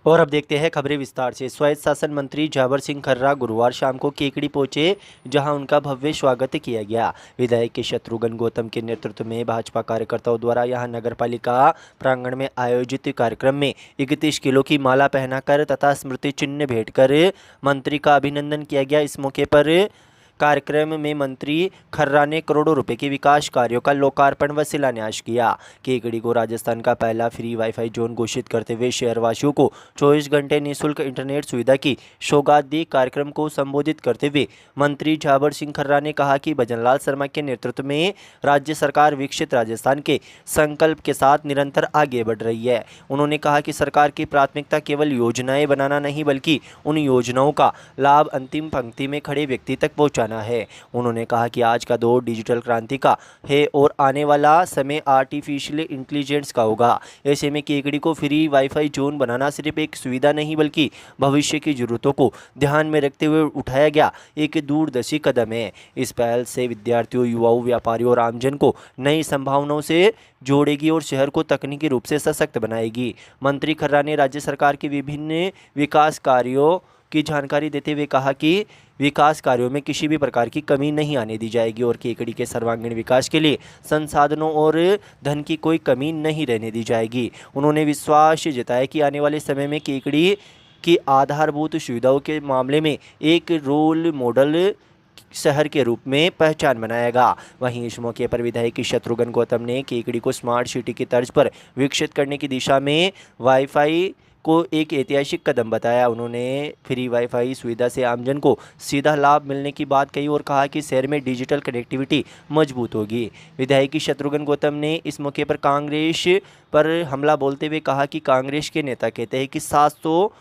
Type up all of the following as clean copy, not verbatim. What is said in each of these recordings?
और अब देखते हैं खबरें विस्तार से। स्वायत्त शासन मंत्री झावर सिंह खर्रा गुरुवार शाम को केकड़ी पहुंचे, जहां उनका भव्य स्वागत किया गया। विधायक के शत्रुघ्न गौतम के नेतृत्व में भाजपा कार्यकर्ताओं द्वारा यहां नगरपालिका प्रांगण में आयोजित कार्यक्रम में 31 किलो की माला पहनाकर तथा स्मृति चिन्ह भेंट कर मंत्री का अभिनंदन किया गया। इस मौके पर कार्यक्रम में मंत्री खर्रा ने करोड़ों रुपए के विकास कार्यों का लोकार्पण व शिलान्यास किया। केकड़ी को राजस्थान का पहला फ्री वाईफाई जोन घोषित करते हुए शहरवासियों को 24 घंटे निःशुल्क इंटरनेट सुविधा की सौगात दी। कार्यक्रम को संबोधित करते हुए मंत्री झावर सिंह खर्रा ने कहा कि भजनलाल शर्मा के नेतृत्व में राज्य सरकार विकसित राजस्थान के संकल्प के साथ निरंतर आगे बढ़ रही है। उन्होंने कहा कि सरकार की प्राथमिकता केवल योजनाएं बनाना नहीं, बल्कि उन योजनाओं का लाभ अंतिम पंक्ति में खड़े व्यक्ति तक पहुंचाना है। उन्होंने कहा कि आज का दौर डिजिटल क्रांति का है और आने वाला समय आर्टिफिशियल इंटेलिजेंस का होगा। ऐसे में केकड़ी को फ्री वाईफाई जोन बनाना सिर्फ एक सुविधा नहीं, बल्कि भविष्य की जरूरतों को ध्यान में रखते हुए उठाया गया एक दूरदर्शी कदम है। इस पहल से विद्यार्थियों, युवाओं, व्यापारियों और आमजन को नई संभावनाओं से जोड़ेगी और शहर को तकनीकी रूप से सशक्त बनाएगी। मंत्री खर्रा ने राज्य सरकार के विभिन्न विकास कार्यों की जानकारी देते हुए कहा कि विकास कार्यों में किसी भी प्रकार की कमी नहीं आने दी जाएगी और केकड़ी के सर्वांगीण विकास के लिए संसाधनों और धन की कोई कमी नहीं रहने दी जाएगी। उन्होंने विश्वास जताया कि आने वाले समय में केकड़ी की आधारभूत सुविधाओं के मामले में एक रोल मॉडल शहर के रूप में पहचान बनाएगा। वहीं इस मौके पर विधायक शत्रुघ्न गौतम ने केकड़ी को स्मार्ट सिटी की तर्ज पर विकसित करने की दिशा में वाईफाई को एक ऐतिहासिक कदम बताया। उन्होंने फ्री वाईफाई सुविधा से आमजन को सीधा लाभ मिलने की बात कही और कहा कि शहर में डिजिटल कनेक्टिविटी मजबूत होगी। विधायक शत्रुघ्न गौतम ने इस मौके पर कांग्रेस पर हमला बोलते हुए कहा कि कांग्रेस के नेता कहते हैं कि 700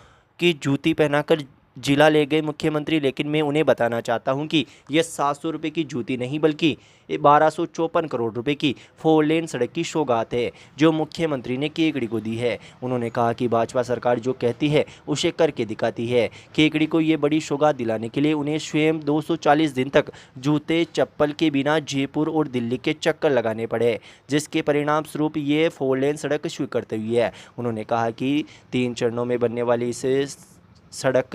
की जूती पहनाकर जिला ले गए मुख्यमंत्री, लेकिन मैं उन्हें बताना चाहता हूं कि यह 700 रुपये की जूती नहीं, बल्कि 1254 करोड़ रुपए की 4 लेन सड़क की सौगात है जो मुख्यमंत्री ने केकड़ी को दी है। उन्होंने कहा कि भाजपा सरकार जो कहती है उसे करके दिखाती है। केकड़ी को ये बड़ी सौगात दिलाने के लिए उन्हें स्वयं 240 दिन तक जूते चप्पल के बिना जयपुर और दिल्ली के चक्कर लगाने पड़े, जिसके परिणाम स्वरूप ये 4 लेन सड़क स्वीकृत हुई है। उन्होंने कहा कि 3 चरणों में बनने वाली इस सड़क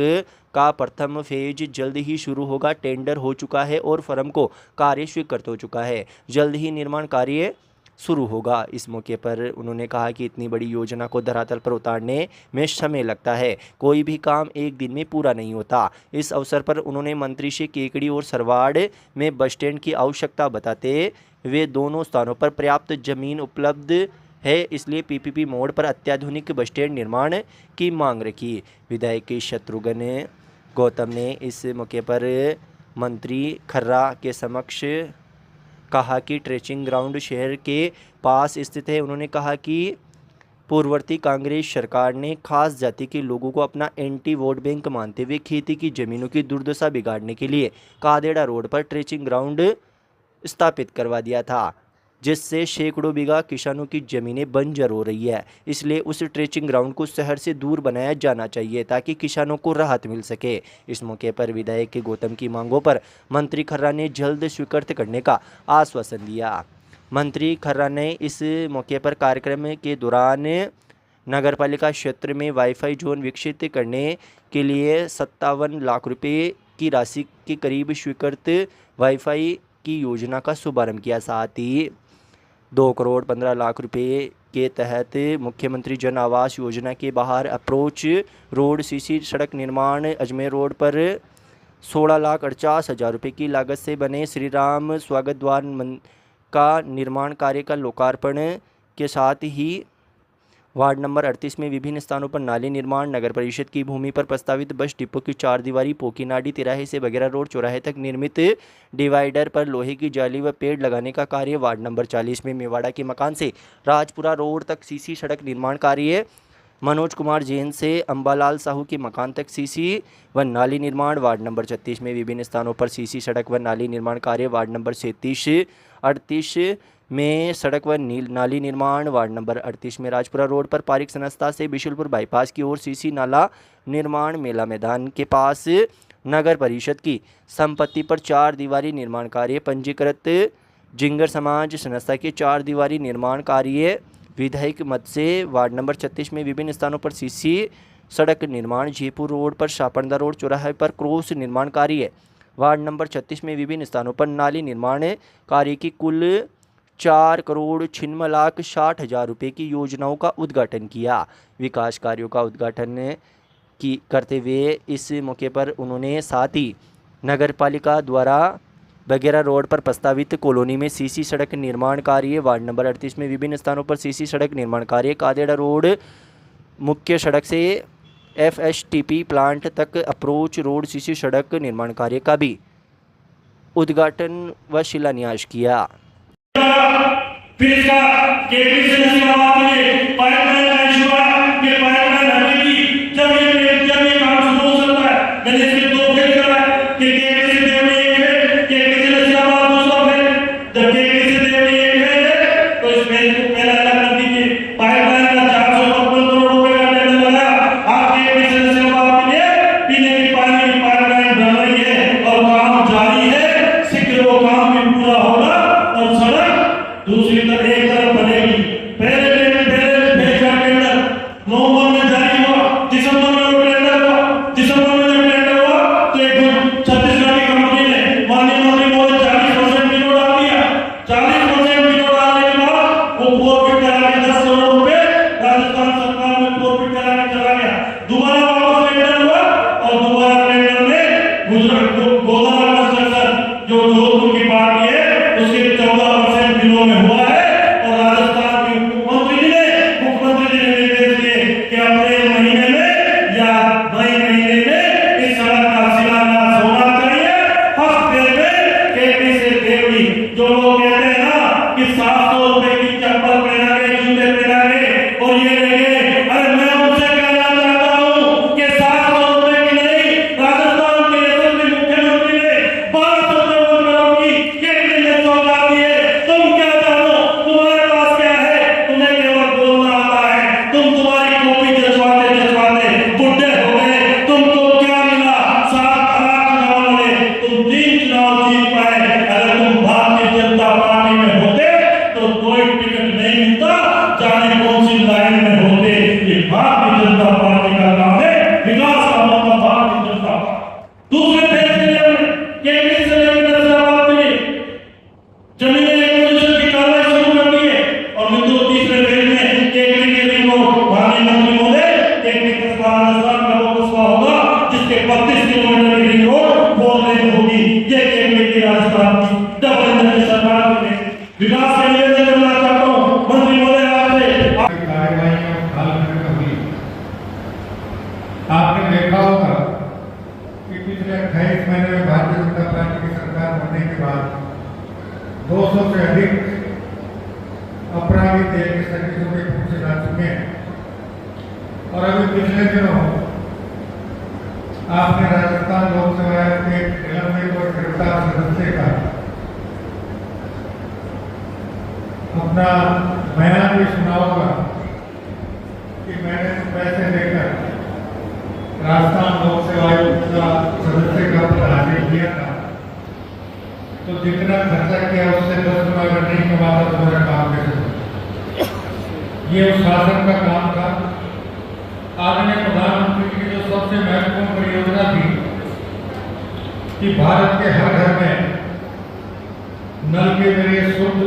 का प्रथम फेज जल्द ही शुरू होगा। टेंडर हो चुका है और फर्म को कार्य स्वीकृत हो चुका है। जल्द ही निर्माण कार्य शुरू होगा। इस मौके पर उन्होंने कहा कि इतनी बड़ी योजना को धरातल पर उतारने में समय लगता है, कोई भी काम एक दिन में पूरा नहीं होता। इस अवसर पर उन्होंने मंत्री से केकड़ी और सरवाड़ में बस स्टैंड की आवश्यकता बताते हुए दोनों स्थानों पर पर्याप्त जमीन उपलब्ध है, इसलिए पीपीपी मोड पर अत्याधुनिक बस स्टैंड निर्माण की मांग रखी। विधायक शत्रुघ्न गौतम ने इस मौके पर मंत्री खर्रा के समक्ष कहा कि ट्रेचिंग ग्राउंड शहर के पास स्थित है। उन्होंने कहा कि पूर्ववर्ती कांग्रेस सरकार ने खास जाति के लोगों को अपना एंटी वोट बैंक मानते हुए खेती की जमीनों की दुर्दशा बिगाड़ने के लिए कादेड़ा रोड पर ट्रेचिंग ग्राउंड स्थापित करवा दिया था, जिससे सैकड़ों बीघा किसानों की ज़मीनें बंजर हो रही है। इसलिए उस ट्रेचिंग ग्राउंड को शहर से दूर बनाया जाना चाहिए ताकि किसानों को राहत मिल सके। इस मौके पर विधायक के गौतम की मांगों पर मंत्री खर्रा ने जल्द स्वीकृत करने का आश्वासन दिया। मंत्री खर्रा ने इस मौके पर कार्यक्रम के दौरान नगरपालिका क्षेत्र में वाईफाई जोन विकसित करने के लिए 57 लाख रुपये की राशि के करीब स्वीकृत वाईफाई की योजना का शुभारंभ किया। साथ ही 2 करोड़ 15 लाख रुपए के तहत मुख्यमंत्री जन आवास योजना के बाहर अप्रोच रोड सीसी सड़क निर्माण, अजमेर रोड पर 16,48,000 रुपये की लागत से बने श्री राम स्वागत द्वार का निर्माण कार्य का लोकार्पण के साथ ही वार्ड नंबर 38 में विभिन्न स्थानों पर नाले निर्माण, नगर परिषद की भूमि पर प्रस्तावित बस डिपो की 4 दीवारी, पोकीनाडी तिराहे से बगैरा रोड चौराहे तक निर्मित डिवाइडर पर लोहे की जाली व पेड़ लगाने का कार्य, वार्ड नंबर 40 में मेवाड़ा के मकान से राजपुरा रोड तक सीसी सड़क निर्माण कार्य, मनोज कुमार जैन से अंबालाल साहू के मकान तक सीसी व नाली निर्माण, वार्ड नंबर 36 में विभिन्न स्थानों पर सीसी सड़क व नाली निर्माण कार्य, वार्ड नंबर 37-38 में सड़क व नाली निर्माण, वार्ड नंबर 38 में राजपुरा रोड पर पारिक संस्था से बिशुलपुर बाईपास की ओर सीसी नाला निर्माण, मेला मैदान के पास नगर परिषद की संपत्ति पर 4 दीवारी निर्माण कार्य, पंजीकृत जिंगर समाज संस्था के 4 दीवारी निर्माण कार्य, विधायक मत से वार्ड नंबर 36 में विभिन्न स्थानों पर सीसी सड़क निर्माण, जयपुर रोड पर शापंडा रोड चौराहे पर क्रॉस निर्माण कार्य। वार्ड नंबर 36 में विभिन्न स्थानों पर नाली निर्माण कार्य की कुल 4,96,60,000 रुपये की योजनाओं का उद्घाटन किया। विकास कार्यों का उद्घाटन करते हुए इस मौके पर उन्होंने साथ ही नगर पालिका द्वारा बगेरा रोड पर प्रस्तावित कॉलोनी में सीसी सड़क निर्माण कार्य, वार्ड नंबर 38 में विभिन्न स्थानों पर सीसी सड़क निर्माण कार्य, कादेड़ा रोड मुख्य सड़क से FSTP प्लांट तक अप्रोच रोड सीसी सड़क निर्माण कार्य का भी उद्घाटन व शिलान्यास किया। दूसरी तरफ एक तरफ बनेगी। पहले नवंबर में जारी हुआ, दिसंबर में टेंडर हुआ। दिसंबर में जब टेंडर हुआ तो एक छत्तीसगढ़ की कंपनी ने माननीय मंत्री महोदय 40% बिलो डाल दिया। 40% बिलो डालने के बाद वो फॉरफिट करा के 10 करोड़ रुपए राजस्थान सरकार में फॉरफिट करा के चला गया। दोबारा वापस टेंडर हुआ और दोबारा टेंडर में गुजरात गोदावरी कंस्ट्रक्शन जो जोधपुर की पार्टी है उसके 14% बिलो में हुआ है। और राजस्थान के मुख्यमंत्री जी ने निर्देश दिए कि अप्रैल महीने में या मई महीने में इस सड़क का शिलान्यास होना चाहिए। फर्स्ट फेज में केपी से देवरी, जो लोग कहते हैं ना कि 700 रुपए की चप्पल पहना के, जूते पहना के और ये रहेंगे, अरे मैं उनसे कहना चाहता हूँ कि 700 रुपए की नहीं, राजस्थान के मुख्यमंत्री ने 1253 करोड़ की केंद्र ने सौगात दी है। तुम क्या जानो, तुम्हारे पास क्या है? तुम्हें केवल बोलना आता है। तुम्हारी कॉपी जजवाते जजवाते बुढ़े हो गए। तुमको क्या मिला? 7 चुनाव लड़े, तुम 3 चुनाव जीत पाए। अगर तुम भारतीय जनता पार्टी में होते तो कोई टिकट नहीं मिलता, जाने कौन सी लाइन में होते। ये भारतीय जनता पार्टी का नाम है, विकास का मतलब भारतीय जनता पार्टी। दूसरे फेज के लिए केंद्र से लेकर जमीनें एक्विजिशन की कार्रवाई शुरू कर दी है। और मित्रों, तीसरे फेज में केंद्र के दिन को माननीय मंत्री महोदय केंद्र कस्बा राजस्थान का वो कस्बा होगा जिसके 32 किलोमीटर की रिंग रोड 4 लेन होगी। ये केंद्र की राजस्थान की डबल इंजन की सरकार ने विकास के लिए करना चाहता हूँ मंत्री महोदय आपसे। आपने देखा होगा कि पिछले 28 महीने में भारतीय जनता पार्टी की सरकार बनने के बाद 200 से अधिक अपराधी देश के सर्विसों के पूछे जा चुके हैं। और अभी पिछले दिनों आपने राजस्थान लोकसभा आयोग के निलंबित और गिरफ्तार सदस्य का अपना बयान भी सुना होगा कि मैंने पैसे लेकर राजस्थान लोकसभा आयोग का सदस्य का पद किया था, तो जितना खर्चा किया उससे 10 गुना अगर नहीं कमाता तो मेरा काम कैसे होता? ये उस शासन का काम था। आदरणीय प्रधानमंत्री की जो सबसे महत्वपूर्ण परियोजना थी कि भारत के हर घर में नल के जरिए शुद्ध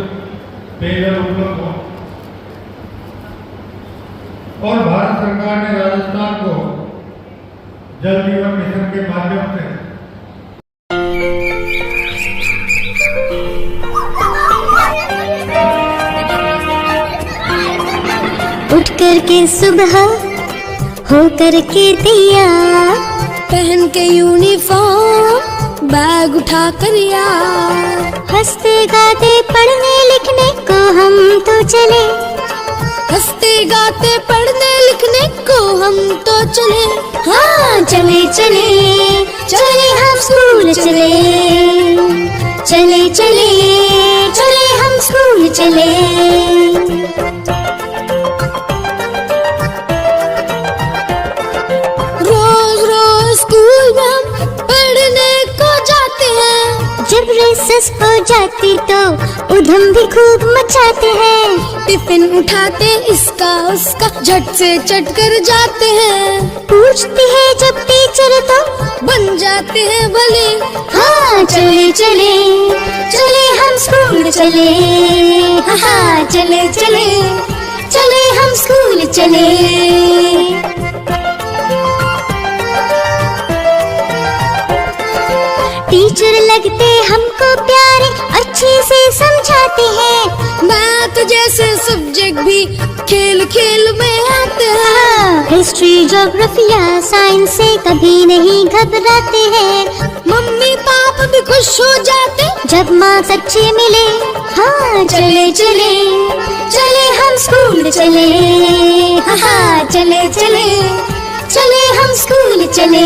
पेयजल उपलब्ध हो, और भारत सरकार ने राजस्थान को जल जीवन मिशन के माध्यम से उठ करके सुबह हो करके दिया, पहन के यूनिफॉर्म बैग उठा कर यार, हंसते गाते पढ़ने लिखने को हम तो चले, हंसते गाते पढ़ने लिखने को हम तो चले। हाँ चले चले चले हम स्कूल चले, चले चले चले हम स्कूल चले। जब रेसेस हो जाती तो उधम भी खूब मचाते हैं, टिफिन उठाते इसका उसका झट से चट कर जाते हैं। पूछती है जब टीचर तो बन जाते हैं भले। हाँ चले चले चले हम स्कूल चले, हाँ चले चले चले हम स्कूल चले। टीचर लगते हमको प्यारे, अच्छे से समझाते हैं। मैथ जैसे सब्जेक्ट भी खेल खेल में आते हैं। हिस्ट्री ज्योग्राफी या साइंस से कभी नहीं घबराते हैं। मम्मी पापा भी खुश हो जाते जब मार्क्स अच्छे मिले। हाँ चले चले चले हम स्कूल चले, हाँ चले चले चले हम स्कूल चले।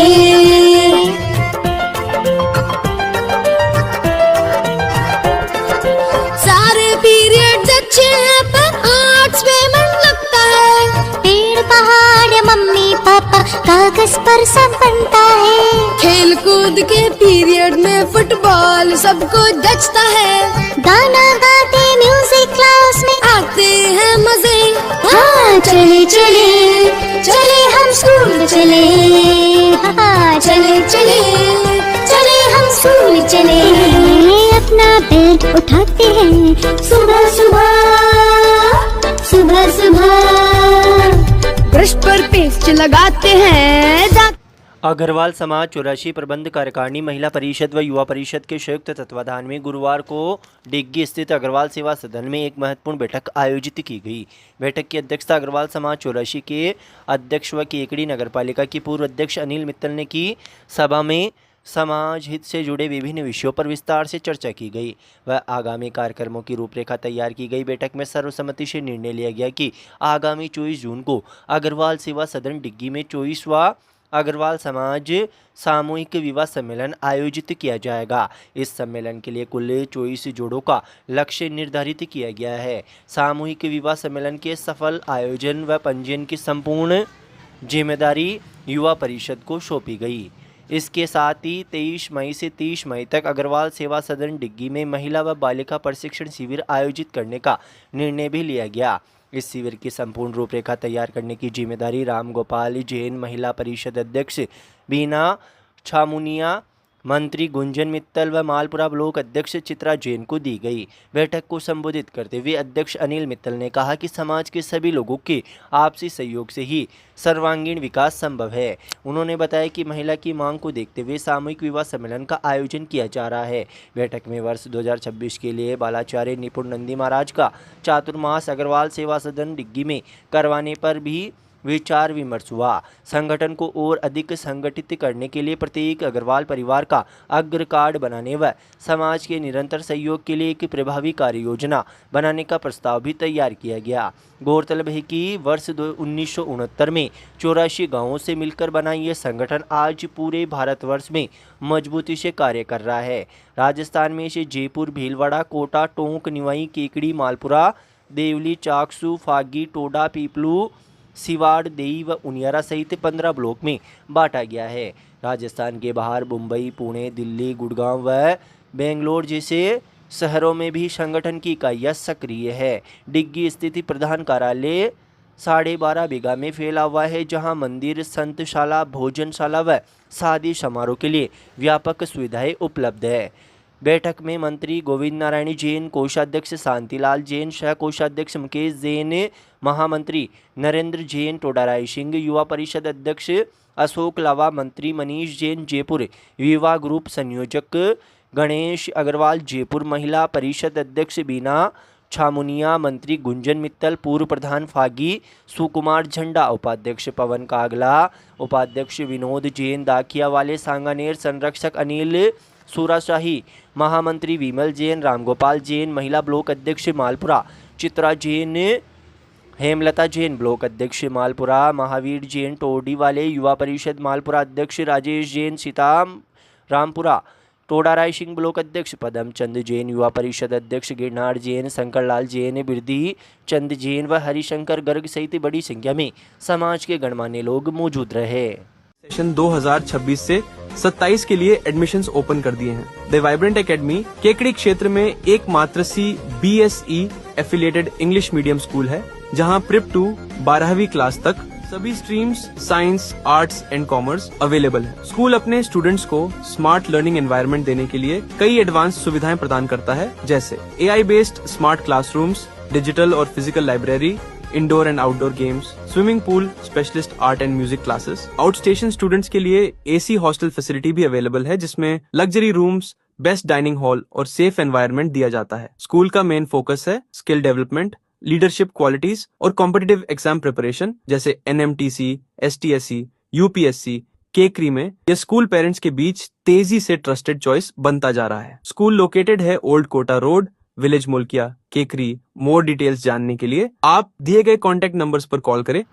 सारे पीरियड्स अच्छे हैं पर आर्ट्स में मन लगता है। पेड़ पहाड़ मम्मी पापा कागज पर सब बनता है। खेल कूद के पीरियड में फुटबॉल सबको जचता है। गाना गाते म्यूजिक क्लास में आते हैं मजे। हाँ चले चले चले हम स्कूल चले, हाँ चले चले चले हम स्कूल चले। अपना बेल्ट उठाते हैं सुबह सुबह, सुबह सुबह। ब्रश पर पेस्ट लगाते हैं। अग्रवाल समाज 84 प्रबंध कार्यकारिणी महिला परिषद व युवा परिषद के संयुक्त तत्वाधान में गुरुवार को डिग्गी स्थित अग्रवाल सेवा सदन में एक महत्वपूर्ण बैठक आयोजित की गई। बैठक की अध्यक्षता अग्रवाल समाज 84 के अध्यक्ष व केकड़ी नगरपालिका की पूर्व अध्यक्ष अनिल मित्तल ने की। सभा में समाज हित से जुड़े विभिन्न विषयों पर विस्तार से चर्चा की गई व आगामी कार्यक्रमों की रूपरेखा तैयार की गई। बैठक में सर्वसम्मति से निर्णय लिया गया कि आगामी 24 जून को अग्रवाल सेवा सदन डिग्गी में 24वां अग्रवाल समाज सामूहिक विवाह सम्मेलन आयोजित किया जाएगा। इस सम्मेलन के लिए कुल 24 जोड़ों का लक्ष्य निर्धारित किया गया है। सामूहिक विवाह सम्मेलन के सफल आयोजन व पंजीयन की संपूर्ण जिम्मेदारी युवा परिषद को सौंपी गई। इसके साथ ही 23 मई से 30 मई तक अग्रवाल सेवा सदन डिग्गी में महिला व बालिका प्रशिक्षण शिविर आयोजित करने का निर्णय भी लिया गया। इस शिविर की संपूर्ण रूपरेखा तैयार करने की जिम्मेदारी राम गोपाल जैन, महिला परिषद अध्यक्ष बीना छामुनिया, मंत्री गुंजन मित्तल व मालपुरा ब्लॉक अध्यक्ष चित्रा जैन को दी गई। बैठक को संबोधित करते हुए अध्यक्ष अनिल मित्तल ने कहा कि समाज के सभी लोगों के आपसी सहयोग से ही सर्वांगीण विकास संभव है। उन्होंने बताया कि महिला की मांग को देखते हुए सामूहिक विवाह सम्मेलन का आयोजन किया जा रहा है। बैठक में वर्ष 2026 के लिए बालाचार्य निपुण नंदी महाराज का चातुर्मास अग्रवाल सेवा सदन डिग्गी में करवाने पर भी विचार विमर्श हुआ। संगठन को और अधिक संगठित करने के लिए प्रत्येक अग्रवाल परिवार का अग्र कार्ड बनाने व समाज के निरंतर सहयोग के लिए एक प्रभावी कार्य योजना बनाने का प्रस्ताव भी तैयार किया गया। गौरतलब है कि वर्ष 1969 में 84 गांवों से मिलकर बना यह संगठन आज पूरे भारतवर्ष में मजबूती से कार्य कर रहा है। राजस्थान में से जयपुर, भीलवाड़ा, कोटा, टोंक, निवाई, केकड़ी, मालपुरा, देवली, चाकसू, फागी, टोडा, पीपलू, सिवाड़, देई व उनियारा सहित 15 ब्लॉक में बांटा गया है। राजस्थान के बाहर मुंबई, पुणे, दिल्ली, गुड़गांव व बेंगलोर जैसे शहरों में भी संगठन की इकाइयाँ सक्रिय है। डिग्गी स्थित प्रधान कार्यालय 12.5 बीघा में फैला हुआ है, जहां मंदिर, संतशाला, भोजनशाला व शादी समारोह के लिए व्यापक सुविधाएं उपलब्ध है। बैठक में मंत्री गोविंद नारायण जैन, कोषाध्यक्ष शांतिलाल जैन, सह कोषाध्यक्ष मुकेश जैन, महामंत्री नरेंद्र जैन, टोडाराय सिंह, युवा परिषद अध्यक्ष अशोक लावा, मंत्री मनीष जैन जयपुर, विवाह ग्रुप संयोजक गणेश अग्रवाल जयपुर, महिला परिषद अध्यक्ष बीना छामुनिया, मंत्री गुंजन मित्तल, पूर्व प्रधान फागी सुकुमार झंडा, उपाध्यक्ष पवन कागला, उपाध्यक्ष विनोद जैन, दाखिया वाले सांगानेर, संरक्षक अनिल सूराशाही, महामंत्री विमल जैन, रामगोपाल जैन, महिला ब्लॉक अध्यक्ष मालपुरा चित्रा जैन, हेमलता जैन, ब्लॉक अध्यक्ष मालपुरा महावीर जैन, टोडी वाले, युवा परिषद मालपुरा अध्यक्ष राजेश जैन, सीताम रामपुरा, टोडाराय सिंह ब्लॉक अध्यक्ष पदम चंद जैन, युवा परिषद अध्यक्ष गिरनार जैन, शंकरलाल जैन, बिरदी चंद जैन व हरिशंकर गर्ग सहित बड़ी संख्या में समाज के गणमान्य लोग मौजूद रहे। सेशन 2026 से 27 के लिए एडमिशन्स ओपन कर दिए हैं। द वाइब्रेंट एकेडमी केकड़ी क्षेत्र में एकमात्र CBSE affiliated English medium school है, जहां प्रिप टू 12वीं क्लास तक सभी streams science, arts and commerce available है। स्कूल अपने स्टूडेंट्स को स्मार्ट लर्निंग एनवायरनमेंट देने के लिए कई एडवांस सुविधाएं प्रदान करता है, जैसे AI based smart classrooms, digital और physical library, indoor and outdoor games, swimming pool, specialist art and music classes. Out station students के लिए AC हॉस्टल फैसिलिटी भी अवेलेबल है, जिसमें luxury rooms, best dining hall और सेफ एनवायरनमेंट दिया जाता है। स्कूल का मेन फोकस है स्किल डेवलपमेंट, लीडरशिप क्वालिटीज और कॉम्पिटिटिव एग्जाम प्रिपरेशन, जैसे NMTC, STSC, UPSC, केकरी में यह स्कूल पेरेंट्स के बीच तेजी से ट्रस्टेड चॉइस बनता जा रहा है। स्कूल लोकेटेड है old Kota road, village Mulkiya, Kekri. More details जानने के लिए आप दिए गए कॉन्टैक्ट नंबर्स पर कॉल करें।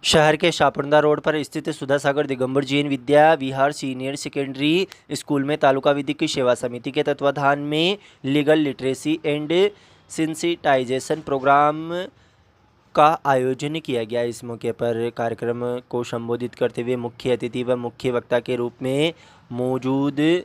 शहर के शापरदा रोड पर स्थित Sudha Sagar Digambar Jain Vidya Vihar senior secondary school में तालुका विधिक सेवा समिति के तत्वाधान में legal literacy and sensitisation programme का आयोजन किया गया। इस मौके पर कार्यक्रम को संबोधित करते हुए मुख्य अतिथि व मुख्य वक्ता के रूप में मौजूद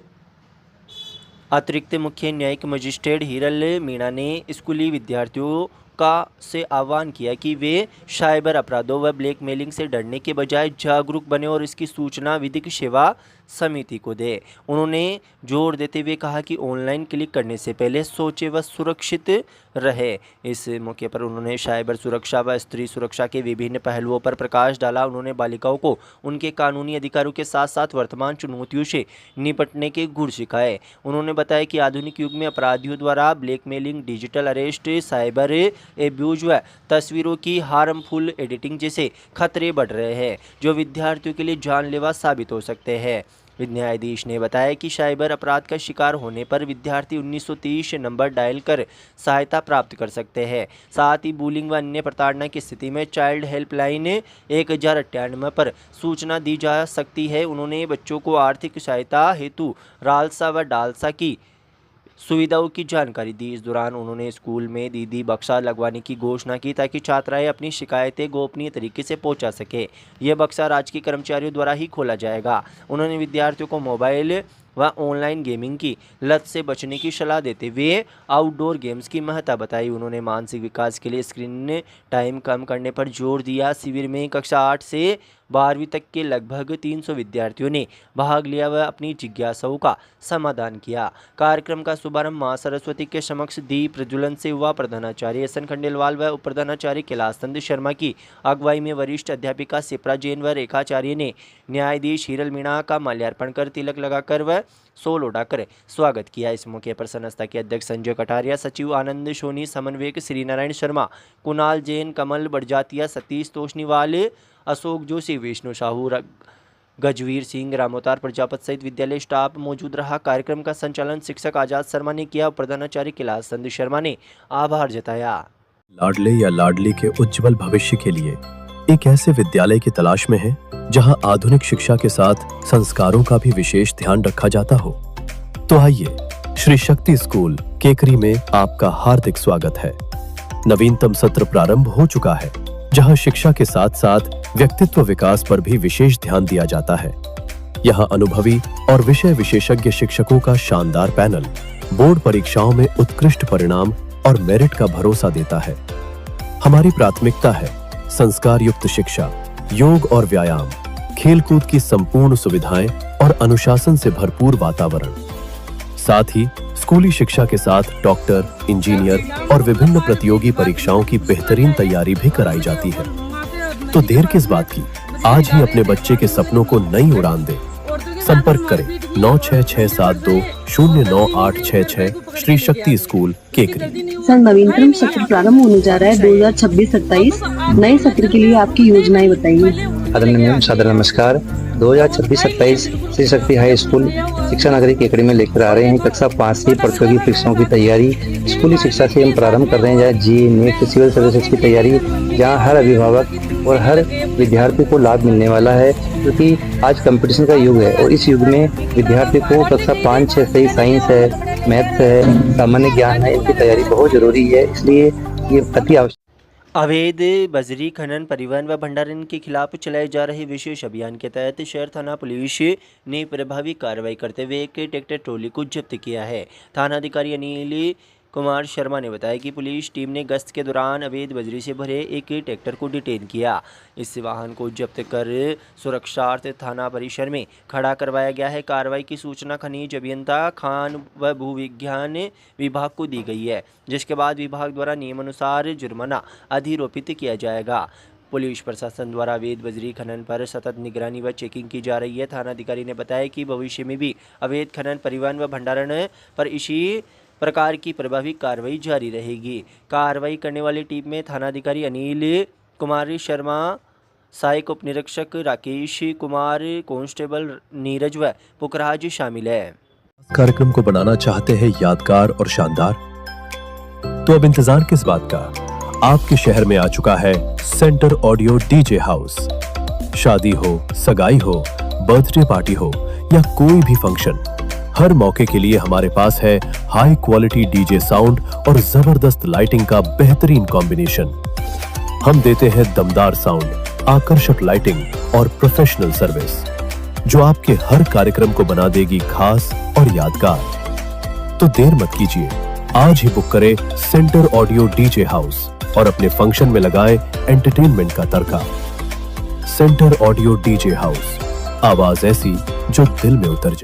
अतिरिक्त मुख्य न्यायिक मजिस्ट्रेट हिरल मीणा ने स्कूली विद्यार्थियों का से आह्वान किया कि वे साइबर अपराधों व ब्लैकमेलिंग से डरने के बजाय जागरूक बने और इसकी सूचना विधिक सेवा समिति को दे। उन्होंने जोर देते हुए कहा कि ऑनलाइन क्लिक करने से पहले सोचे व सुरक्षित रहे। इस मौके पर उन्होंने साइबर सुरक्षा व स्त्री सुरक्षा के विभिन्न पहलुओं पर प्रकाश डाला। उन्होंने बालिकाओं को उनके कानूनी अधिकारों के साथ साथ वर्तमान चुनौतियों से निपटने के गुर सिखाए। उन्होंने बताया कि आधुनिक युग में अपराधियों द्वारा blackmailing, digital arrest, cyber abuse व तस्वीरों की हार्मफुल एडिटिंग जैसे खतरे बढ़ रहे हैं, जो विद्यार्थियों के लिए जानलेवा साबित हो सकते हैं। न्यायाधीश ने बताया कि साइबर अपराध का शिकार होने पर विद्यार्थी 1930 नंबर डायल कर सहायता प्राप्त कर सकते हैं। साथ ही बुलिंग व अन्य प्रताड़ना की स्थिति में चाइल्ड हेल्पलाइन 1098 पर सूचना दी जा सकती है। उन्होंने बच्चों को आर्थिक सहायता हेतु रालसा व डालसा की सुविधाओं की जानकारी दी। इस दौरान उन्होंने स्कूल में दीदी बक्सा लगवाने की घोषणा की ताकि छात्राएं अपनी शिकायतें गोपनीय तरीके से पहुंचा सके। यह बक्सा राजकीय कर्मचारियों द्वारा ही खोला जाएगा। उन्होंने विद्यार्थियों को मोबाइल व ऑनलाइन गेमिंग की लत से बचने की सलाह देते हुए आउटडोर गेम्स की महत्ता बताई। उन्होंने मानसिक विकास के लिए स्क्रीन टाइम कम करने पर जोर दिया। शिविर में कक्षा 8 से 12वीं तक के लगभग 300 विद्यार्थियों ने भाग लिया व अपनी जिज्ञासाओं का समाधान किया। कार्यक्रम का शुभारंभ मां सरस्वती के समक्ष दीप प्रज्वलन से हुआ। प्रधानाचार्य एस एन खंडेलवाल व उप प्रधानाचार्य कैलाश चंद शर्मा की अगुवाई में वरिष्ठ अध्यापिका सिप्रा जैन व रेखाचार्य ने न्यायाधीश हिरल मीणा का माल्यार्पण कर तिलक लगाकर व सोल उड़ाकर स्वागत किया। इस मौके पर संस्था के अध्यक्ष संजय कटारिया, सचिव आनंद सोनी, समन्वयक श्री नारायण शर्मा, कुणाल जैन, कमल बड़जातिया, सतीश तोशनीवाल, अशोक जोशी, विष्णु साहू, गजवीर सिंह, रामोतार प्रजापत सहित विद्यालय स्टाफ मौजूद रहा। कार्यक्रम का संचालन शिक्षक आजाद शर्मा ने किया। प्रधानाचार्य कैलाश चंद शर्मा ने आभार जताया। लाडले या लाडली के उज्जवल भविष्य के लिए एक ऐसे विद्यालय की तलाश में है जहां आधुनिक शिक्षा के साथ संस्कारों का भी विशेष ध्यान रखा जाता हो। तो आइए, श्री शक्ति स्कूल केकरी में आपका हार्दिक स्वागत है। नवीनतम सत्र प्रारंभ हो चुका है, जहां शिक्षा के साथ साथ व्यक्तित्व विकास पर भी विशेष ध्यान दिया जाता है। यहां अनुभवी और विषय विशेषज्ञ शिक्षकों का शानदार पैनल बोर्ड परीक्षाओं में उत्कृष्ट परिणाम और मेरिट का भरोसा देता है। हमारी प्राथमिकता है संस्कार युक्त शिक्षा, योग और व्यायाम, खेलकूद की संपूर्ण सुविधाएं और अनुशासन से भरपूर वातावरण। साथ ही स्कूली शिक्षा के साथ डॉक्टर, इंजीनियर और विभिन्न प्रतियोगी परीक्षाओं की बेहतरीन तैयारी भी कराई जाती है। तो देर किस बात की, आज ही अपने बच्चे के सपनों को नई उड़ान दें। संपर्क करें 9667209866 श्री शक्ति स्कूल केकरी। सर, नवीनतम सत्र प्रारंभ होने जा रहा है 2026-27। नए सत्र के लिए आपकी योजनाएं बताइए। आदरणीय सादर नमस्कार। 2026-27 श्री शक्ति हाई स्कूल शिक्षा नगरी केकड़ी में लेकर आ रहे हैं कक्षा 5 की प्रतियोगी परीक्षाओं की तैयारी। स्कूली शिक्षा से हम प्रारंभ कर रहे हैं जहाँ जी नीट सिविल सर्विसेज की तैयारी, जहाँ हर अभिभावक और हर विद्यार्थी को लाभ मिलने वाला है, क्योंकि आज कंपटीशन का युग है और इस युग में विद्यार्थी को कक्षा 5-6 से ही साइंस है, मैथ्स है, सामान्य ज्ञान है, इनकी तैयारी बहुत जरूरी है। इसलिए ये अति आवश्यक। अवैध बजरी खनन, परिवहन व भंडारण के खिलाफ चलाए जा रहे विशेष अभियान के तहत शहर थाना पुलिस ने प्रभावी कार्रवाई करते हुए एक ट्रैक्टर ट्रॉली को जब्त किया है। थाना अधिकारी अनिल कुमार शर्मा ने बताया कि पुलिस टीम ने गश्त के दौरान अवैध बजरी से भरे एक ट्रैक्टर को डिटेन किया। इस वाहन को जब्त कर सुरक्षार्थ थाना परिसर में खड़ा करवाया गया है। कार्रवाई की सूचना खनिज अभियंता खान व भूविज्ञान विभाग को दी गई है, जिसके बाद विभाग द्वारा नियमानुसार जुर्माना अधिरोपित किया जाएगा। पुलिस प्रशासन द्वारा अवैध बजरी खनन पर सतत निगरानी व चेकिंग की जा रही है। थानाधिकारी ने बताया कि भविष्य में भी अवैध खनन, परिवहन व भंडारण पर इसी प्रकार की प्रभावी कार्रवाई जारी रहेगी। कार्रवाई करने वाली टीम में थानाधिकारी अनिल कुमार शर्मा, सहायक उप निरीक्षक राकेश कुमार, कांस्टेबल नीरज व पुखराज शामिल है। कार्यक्रम को बनाना चाहते हैं यादगार और शानदार, तो अब इंतजार किस बात का। आपके शहर में आ चुका है सेंटर ऑडियो डीजे हाउस। शादी हो, सगाई हो, बर्थडे पार्टी हो या कोई भी फंक्शन, हर मौके के लिए हमारे पास है हाई क्वालिटी डीजे साउंड और जबरदस्त लाइटिंग का बेहतरीन कॉम्बिनेशन। हम देते हैं दमदार साउंड, आकर्षक लाइटिंग और प्रोफेशनल सर्विस, जो आपके हर कार्यक्रम को बना देगी खास और यादगार। तो देर मत कीजिए, आज ही बुक करें सेंटर ऑडियो डीजे हाउस और अपने फंक्शन में लगाएं एंटरटेनमेंट का तड़का। सेंटर ऑडियो डीजे हाउस, आवाज ऐसी जो दिल में उतर जाए।